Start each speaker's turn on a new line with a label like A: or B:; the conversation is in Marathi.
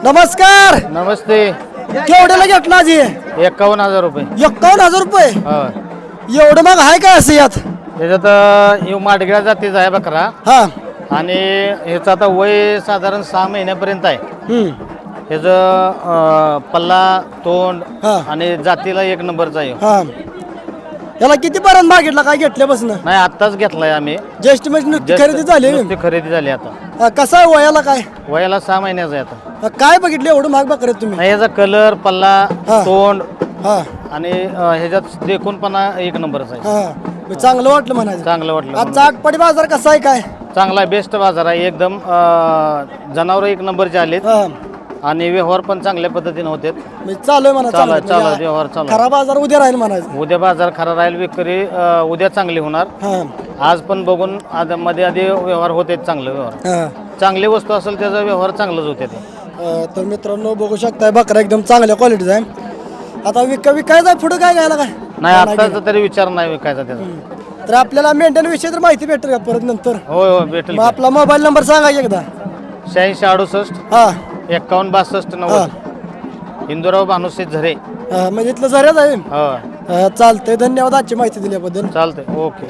A: नमस्कार.
B: नमस्ते.
A: केवढ्याला घेतला आजी?
B: 51,000 रुपये.
A: 51,000 रुपये. एवढं मग आहे काय असं यात?
B: त्याच्यात माडगळ्या जातीचा आहे बकरा
A: हा.
B: आणि ह्याचं आता वय साधारण 6 महिन्यापर्यंत आहे. ह्याचं पल्ला तोंड
A: हा.
B: आणि जातीला 1 नंबरचा आहे.
A: हा. याला किती पर्यंत मागितला काय घेतल्यापासून?
B: नाही आत्ताच घेतलाय आम्ही.
A: ज्येष्ठ म्हणजे नुकती खरेदी झाली.
B: नुकती खरेदी झाली आता.
A: कसा आहे वयाला काय?
B: वयाला 6 महिन्याचा आहे आता.
A: काय बघितलं एवढं महाग बकरे तुम्ही?
B: नाही ह्याचा कलर पल्ला
A: हा.
B: तोंड
A: हा.
B: आणि ह्याच्यात देखूनपणा 1 नंबरचा आहे.
A: हा. मग चांगलं वाटलं म्हणायचं.
B: चांगलं वाटलं.
A: आजचा आटपाडी बाजार कसा आहे काय?
B: चांगला बेस्ट बाजार आहे एकदम. जनावर 1 नंबरचे आलेत
A: हा.
B: आणि व्यवहार पण चांगल्या पद्धतीने होते.
A: म्हणजे चालू आहे म्हणा.
B: चालू आहे, चालू आहे, व्यवहार चालू आहे.
A: खरा बाजार उद्या राहील म्हणायचं.
B: उद्या बाजार खरा राहील. विक्री उद्या चांगली होणार.
A: हा.
B: आज पण बघून मध्ये आधी व्यवहार होते चांगले व्यवहार.
A: हा.
B: चांगली वस्तू असेल त्याचा व्यवहार चांगलंच होते.
A: तर मित्रांनो बघू शकताय बकरा एकदम चांगल्या क्वालिटीचा आहे. आता विकायचा आहे पुढे काय घ्यायला काय?
B: नाही आत्ताचा तरी विचार नाही विकायचा त्याचा.
A: तर आपल्याला मेंटेन विषयी तर माहिती भेटेल का परत नंतर?
B: होय होय भेटेल.
A: मग आपला मोबाईल नंबर सांगा एकदा.
B: 86 68
A: हा.
B: 51 62 90. इंदुराव भानुसे झरे.
A: म्हणजे इथलं झऱ्याच आहे.
B: हो
A: चालतंय. धन्यवाद आजची माहिती दिल्याबद्दल.
B: चालतंय. ओके.